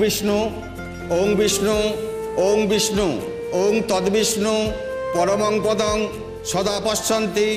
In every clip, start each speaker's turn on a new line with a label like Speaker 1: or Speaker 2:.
Speaker 1: বিষ্ণু ওং বিষ্ণু ওং বিষ্ণু ওং তদ্বিষ্ণু পরমং পদং সদা পশ্যন্তি।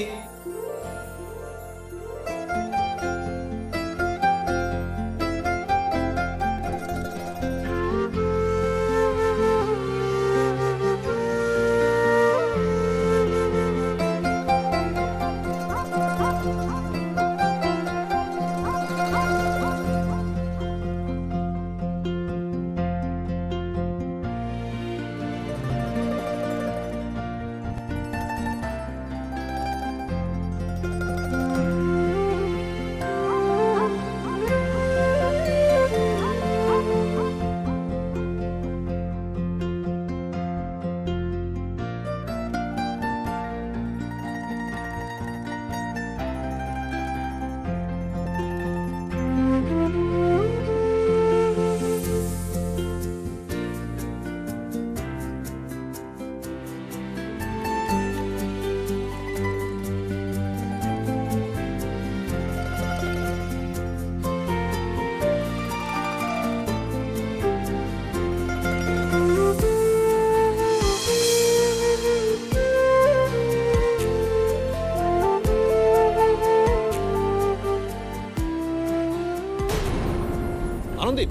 Speaker 2: আনন্দী,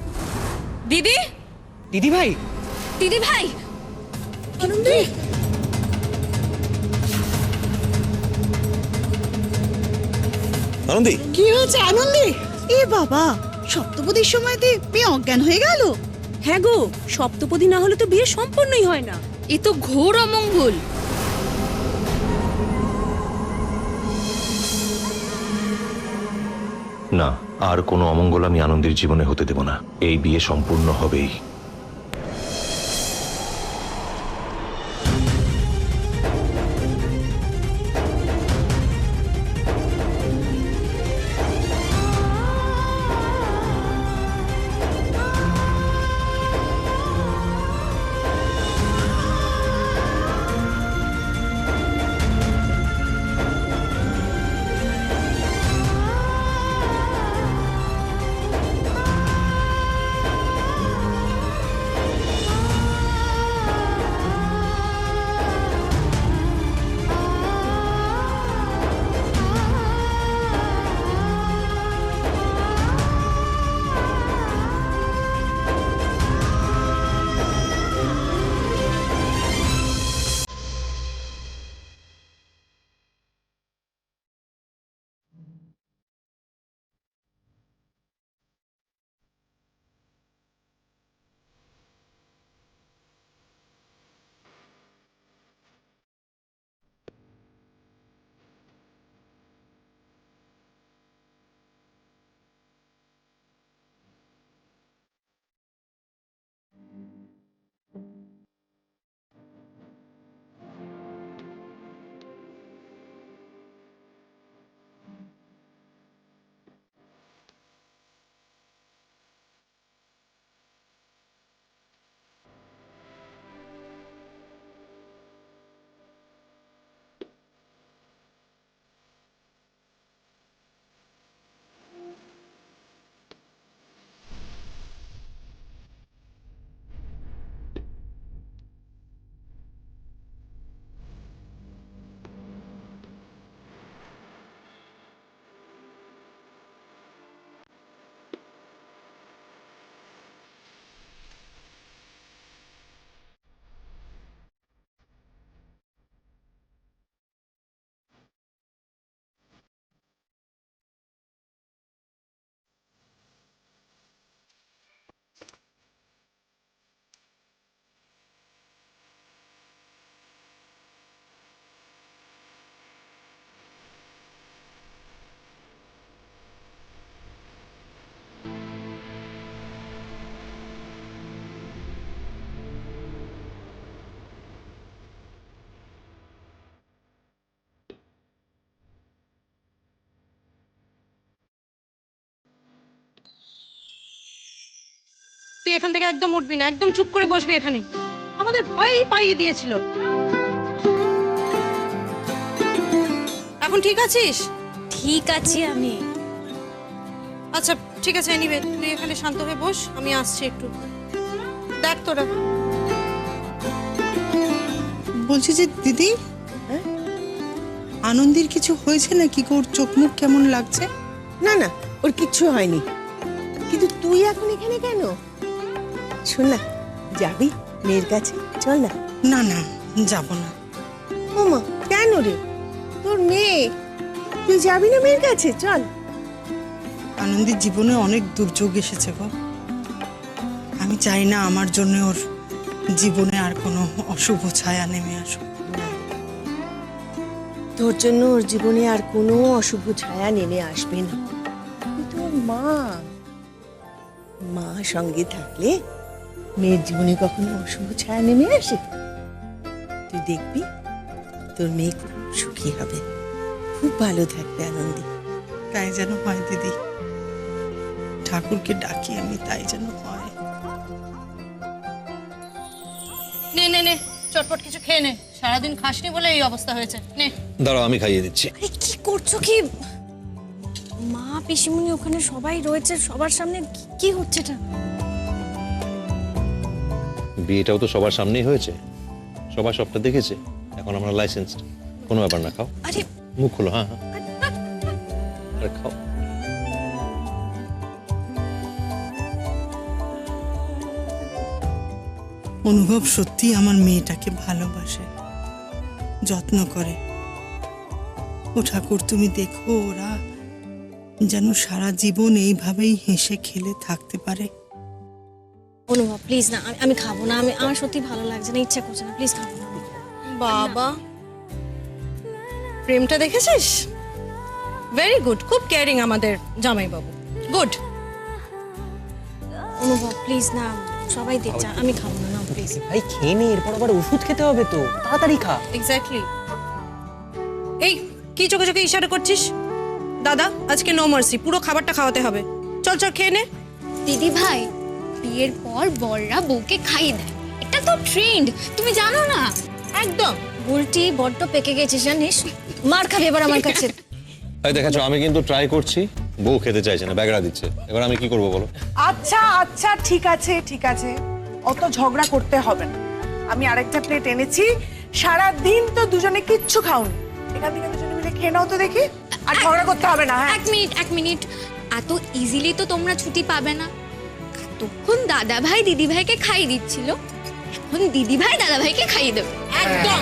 Speaker 3: দিদি,
Speaker 2: দিদি ভাই,
Speaker 3: দিদি ভাই, আনন্দী,
Speaker 2: আনন্দী,
Speaker 4: কি হয়েছে আনন্দী? এ বাবা, সপ্তপদীর সময়তে মেয়ে অজ্ঞান হয়ে গেল।
Speaker 3: হ্যাঁ গো, সপ্তপদী না হলে তো বিয়ে সম্পূর্ণই হয় না। এ তো ঘোর অমঙ্গল।
Speaker 5: না, আর কোনো অমঙ্গল আমি আনন্দের জীবনে হতে দেব না। এই বিয়ে সম্পূর্ণ হবেই।
Speaker 6: তুই এখান থেকে একদম উঠবি না, একদম চুপ করে বসবি এখানে। আমাদের ভয়ই পাইয়ে দিয়েছিল। এখন ঠিক আছিস?
Speaker 3: ঠিক আছি আমি।
Speaker 6: আচ্ছা ঠিক আছে, এনিওয়ে তুই এখানে শান্ত হয়ে বস, আমি আসছি একটু। দেখ তোরা।
Speaker 4: বলছি যে দিদি, আনন্দের কিছু হয়েছে নাকি? ওর চোখ মুখ কেমন লাগছে?
Speaker 7: না না, ওর কিচ্ছু হয়নি। কিন্তু তুই এখন এখানে কেন? শোন না, যাবি মেয়ের কাছে? চল না।
Speaker 4: না না, যাব না।
Speaker 7: ওমা, কেন রে? তোর মেয়ে, তুই যাবি না মেয়ের কাছে? চল।
Speaker 4: আনন্দের জীবনে অনেক দুর্যোগ এসেছে গো। আমি চাই না আমার জন্য ওর জীবনে আর কোনো অশুভ ছায়া নেমে আসুক।
Speaker 7: তোর জন্য ওর জীবনে আর কোনো অশুভ ছায়া নেমে আসবে না। তুই তোর মা, মা সঙ্গে থাকলে মেয়ের জীবনে কখনো অশুভ ছায়া নেমে আসে? তুই দেখবি তোর মেয়ে খুব সুখী হবে, খুব ভালো থাকবে আনন্দে।
Speaker 4: তাই যেন হয় দিদি, ঠাকুরকে ডাকি আমি, তাই যেন হয়।
Speaker 6: নে নে নে, চটপট কিছু খেয়ে নে, সারাদিন খাসনি বলে এই অবস্থা হয়েছে। নে।
Speaker 2: দাঁড়াও, আমি খাইয়ে দিচ্ছি।
Speaker 3: আরে কি করছো কি? মা পিসিমণি ওখানে সবাই রয়েছে, সবার সামনে কি হচ্ছে এটা?
Speaker 2: বিয়েটাও তো সবার সামনেই হয়েছে, সবার সবটা দেখেছে। এখন আমরা লাইসেন্স, কোনো ব্যাপার না। খাও,
Speaker 3: আরে
Speaker 2: মুখ খোলো। হ্যাঁ হ্যাঁ, আরে খাও।
Speaker 4: অনুভব সত্যি আমার মেয়েটাকে ভালোবাসে, যত্ন করে। ও ঠাকুর, তুমি দেখো ওরা যেন সারা জীবন এইভাবেই হেসে খেলে থাকতে পারে।
Speaker 3: অনুভব প্লিজ না, আমি খাবো না। আমার সত্যি ভালো লাগছে না, ইচ্ছা করছে না, প্লিজ খাবো না।
Speaker 6: বাবা, প্রেমটা দেখেছিস? ভেরি গুড, খুব কেয়ারিং আমাদের জামাইবাবু, গুড।
Speaker 3: অনুভব প্লিজ না, সবাই দেখছে, আমি খাবো না, প্লিজ।
Speaker 8: ভাই খেয়ে নে, এরপর আবার ওষুধ খেতে হবে তো, তাড়াতাড়ি খা।
Speaker 6: এক্স্যাক্টলি। এই কি চোখে চোখে ইশারা করছিস? দাদা, আজকে নো মার্সি, পুরো খাবারটা খাওয়াতে হবে। চল চল খেয়ে নে।
Speaker 9: দিদি ভাই, বিয়ের পর বররা বউকে খাইয়ে দেয়, এটা তো ট্রেন্ড, তুমি জানো না?
Speaker 6: একদম।
Speaker 3: বুলটি বড্ড পেকে গেছিস জানিস, মার খাবি এবার আমার কাছে।
Speaker 2: এই দেখাচ্ছ, আমি কিন্তু ট্রাই করছি, বউ খেতে চাইছে না, ব্যাগড়া দিচ্ছে। এবার আমি কি করবো বলো?
Speaker 10: আচ্ছা আচ্ছা, ঠিক আছে ঠিক আছে, অত ঝগড়া করতে হবে না। আমি আরেকটা প্লেট এনেছি। সারা দিন তো দুজনে কিচ্ছু খাওনি, এখান থেকে দুজনে মিলে খেয়ে নাও তো দেখি। আর ঝগড়া করতে হবে না। হ্যাঁ,
Speaker 9: এক মিনিট, এত ইজিলি তো তোমরা ছুটি পাবে না। তখন দাদা ভাই দিদি ভাইকে খাইয়ে দিচ্ছিল, এখন দিদি ভাই দাদা ভাইকে খাইয়ে দেবে।
Speaker 6: একদম।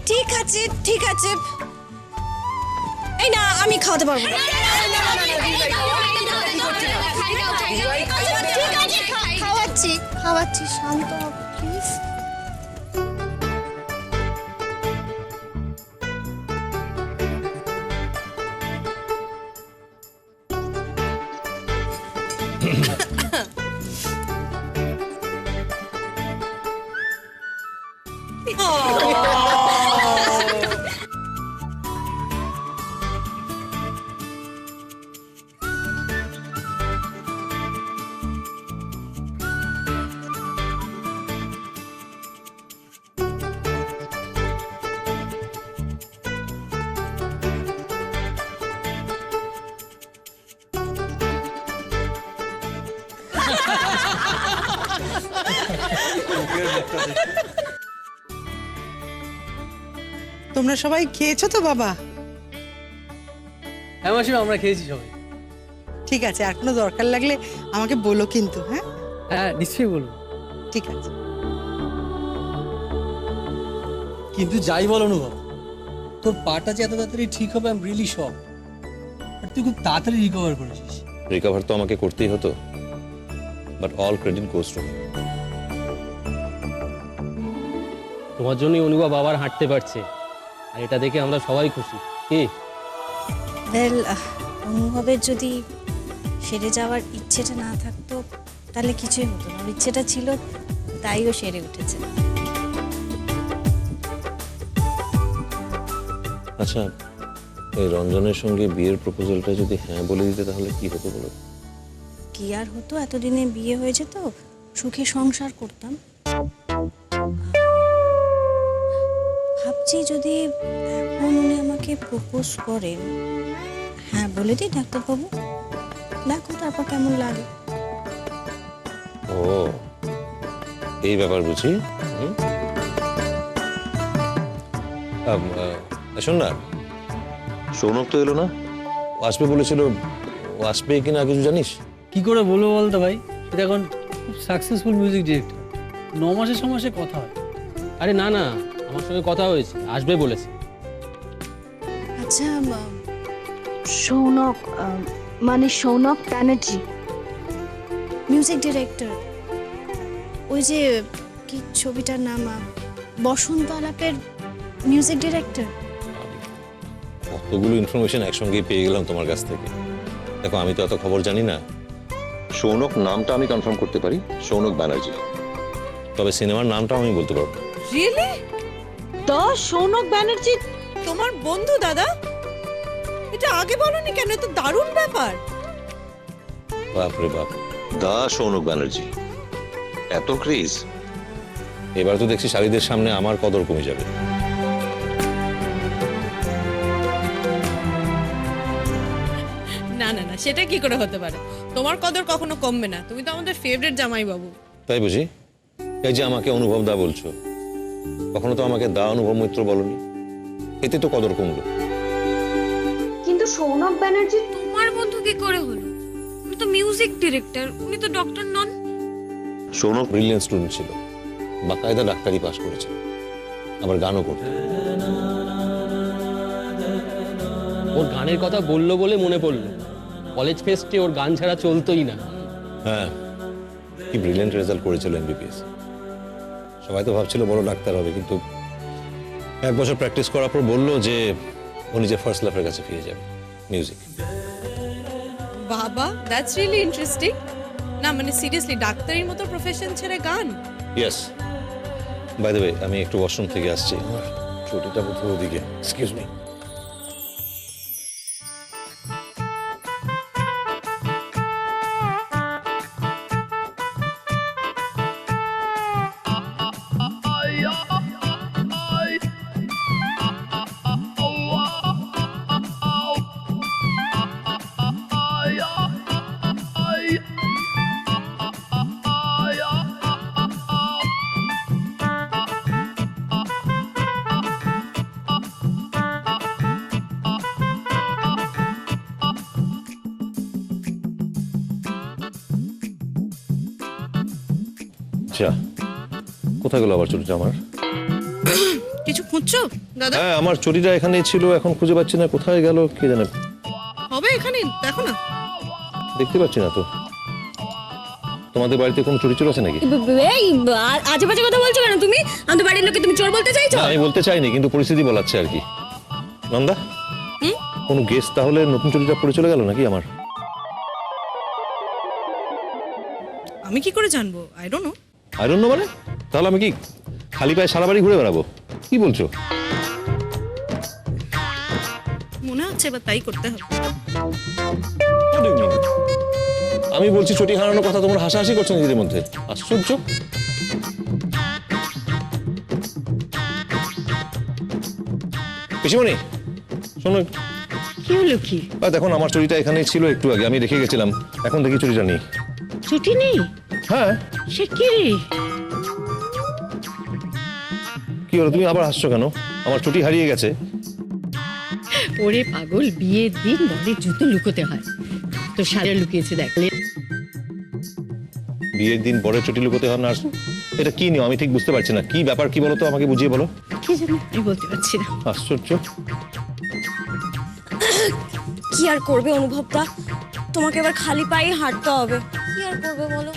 Speaker 3: ঠিক আছে ঠিক আছে, এই না, আমি খাওয়াতে পারবো না। খাওয়াচ্ছি খাওয়াচ্ছি, শান্ত হও প্লিজ।
Speaker 4: তোমরা সবাই খেয়েছো তো বাবা?
Speaker 8: হ্যাঁ মাসিমা, আমরা খেয়েছি সবাই।
Speaker 4: ঠিক আছে, আর কোনো দরকার লাগলে আমাকে বলো কিন্তু। হ্যাঁ
Speaker 8: হ্যাঁ, নিশ্চয়ই বলবো।
Speaker 4: ঠিক আছে।
Speaker 8: কিন্তু যাই বল অনুভব, তোর পাটা যে এত তাড়াতাড়ি ঠিক হবে, আমি রিয়েলি শক। আর তুই খুব তাড়াতাড়ি রিকভার করেছিস।
Speaker 2: রিকভার তো আমাকে করতেই হতো, but all credit goes to me.
Speaker 11: তোমার জন্যই অনুভব আবার হাঁটতে পারছে, আর এটা দেখে আমরা সবাই খুশি। কি
Speaker 3: ওয়েল, অনুভবের যদি সেরে যাওয়ার ইচ্ছেটা না থাকতো তাহলে কিছুই হতো না। ওর ইচ্ছেটা ছিল, তাই ও সেরে উঠেছে।
Speaker 2: আচ্ছা, এই রঞ্জনের সঙ্গে বিয়ের প্রপোজালটা যদি হ্যাঁ বলে দিতে তাহলে কি হতো বলো?
Speaker 3: কি আর হতো, এতদিনে বিয়ে হয়েছে তো, সুখে সংসার করতাম। ভাবছি যদি এখন উনি আমাকে প্রপোজ করেন, হ্যাঁ বলে দিই ডাক্তারবাবু। দেখো তারপর কেমন লাগে।
Speaker 2: ও এই ব্যাপার বুঝি। হুম। শোন না, সৌনক তো এলো না, ও আসবে বলেছিল, ও আসবে কিনা কিছু জানিস?
Speaker 8: কি করে বলবো বলতো ভাই, এটা এখন খুব সাকসেসফুল মিউজিক ডিরেক্টর, 9 মাসে 6 মাসে কথা হয়।
Speaker 11: আরে না না, আমার সঙ্গে কথা হয়েছে, আসবে বলেছে।
Speaker 3: আচ্ছা
Speaker 9: সৌনক মানে সৌনক ব্যানার্জি
Speaker 3: মিউজিক ডিরেক্টর, ওই যে কি ছবিটার নাম, বসন্ত আলাপের মিউজিক ডিরেক্টর।
Speaker 2: কতগুলো ইনফরমেশন একসঙ্গে পেয়ে গেলাম তোমার কাছ থেকে। দেখো আমি তো এত খবর জানি না। সৌনক নামটা আমি কনফার্ম করতে পারি, সৌনক ব্যানার্জি, তবে সিনেমার নামটাও আমি বলতে পারবো।
Speaker 6: রিয়েলি?
Speaker 7: তো সৌনক ব্যানার্জি
Speaker 6: তোমার বন্ধু দাদা? এটা আগে বলনি কেন? তো দারুণ ব্যাপার।
Speaker 2: বাপরে বাপ, দা সৌনক ব্যানার্জি, এত ক্রেজ! এবার তো দেখছি শাড়িদের সামনে আমার কদর কমে যাবে।
Speaker 6: না না না, সেটা কি করে হতে পারে? তোমার কদর কখনো কমবে না, তুমি তো আমাদের ফেভারিট জামাই বাবু।
Speaker 2: তাই বুঝি? এই যে আমাকে অনুভব দা বলছো, কখনো তো আমাকে দা অনুভব মিত্র বলনি, এতে তো কদর কমলো।
Speaker 9: কিন্তু সৌনক ব্যানার্জি তোমার বন্ধু কি করে হলো? উনি তো মিউজিক ডিরেক্টর, উনি তো ডক্টর নন।
Speaker 2: সৌনক ব্রিলিয়েন্ট স্টুডেন্ট ছিল, বাকায়দা ডাক্তারি পাশ করেছে, আবার গানও করতো।
Speaker 11: ওর গানের কথা বললো বলে মনে পড়লো, কলেজ ফেস্টে ওর গান ছাড়া চলতোই না।
Speaker 2: হ্যাঁ, কি ব্রিলিয়েন্ট রেজাল্ট করেছিল এমবিবিএস। সবাই তো ভাবছিল বড় ডাক্তার হবে, কিন্তু 1 বছর প্র্যাকটিস করার পর বললো যে ও নিজের ফার্স্ট লাভের কাছে ফিরে যাবে, মিউজিক।
Speaker 6: বাবা, দ্যাটস রিয়েলি ইন্টারেস্টিং। না মানে সিরিয়াসলি, ডাক্তারির মতো প্রফেশন ছেড়ে গান?
Speaker 2: ইয়েস। বাই দ্য ওয়ে, আমি একটু ওয়াশরুম থেকে আসছি, আমার ছুটিটা বোধহয় ওদিকে। Excuse me. আচ্ছা, কোথায় গেল আবার চুরিটা আমার?
Speaker 6: কিছু খুঁজছো দাদা?
Speaker 2: হ্যাঁ, আমার চুরিটা এখানেই ছিল, এখন খুঁজে পাচ্ছি না, কোথায় গেল কে জানে।
Speaker 6: হবে এখানে, দেখো না।
Speaker 2: দেখতে পাচ্ছি না তো। তোমাদের বাড়িতে কোনো চুরি চোর আছে নাকি?
Speaker 9: এই আজে বাজে কথা বলছো কেন তুমি? আমাদের বাড়ির লোককে তুমি চোর বলতে চাইছো?
Speaker 2: না, আমি বলতে চাইনি, কিন্তু পরিস্থিতি বলাচ্ছে আর কি। নন্দা, কোনো গেস তাহলে নতুন চুরিটা পড়ে চলে গেল নাকি আমার?
Speaker 6: আমি কি করে জানবো? I don't know.
Speaker 2: I don't know মানে? তাহলে আমি কি খালি পায়ে সারা বাড়ি ঘুরে বেড়াবো? কি বলছো?
Speaker 6: মনে হচ্ছে এবার তাই করতে হবে।
Speaker 2: What do you mean? আমি বলছি চটি হারানোর কথা, তোমরা হাসাহাসি করছো নিজেদের মধ্যে, আশ্চর্য। পিসিমণি, শোনো,
Speaker 7: কি হলো কি?
Speaker 2: দেখো আমার চুরিটা এখানেই ছিল একটু আগে, আমি রেখে গেছিলাম, এখন দেখি চুরিটা নেই।
Speaker 7: ছুটি নেই?
Speaker 2: হ্যাঁ।
Speaker 7: সে কি রে?
Speaker 2: কি হলো, তুমি আবার হাসছো কেন? আমার চুটি হারিয়ে গেছে।
Speaker 7: ওরে পাগল, বিয়ের দিন বলে জুতো লুকোতে হয়, তো সারা লুকিয়েছে দেখলে।
Speaker 2: বিয়ের দিন পরে চুটি লুকোতে হয় না? এটা কি নিয়ম আমি ঠিক বুঝতে পারছি না, কি ব্যাপার কি বলো তো, আমাকে বুঝিয়ে বলো।
Speaker 7: কি জানি, আমি বলতে পারছি না।
Speaker 2: আশ্চর্য।
Speaker 9: কি আর করবে অনুভবটা, তোমাকে এবার খালি পায়ে হাঁটতে হবে। কি আর করবে বলো?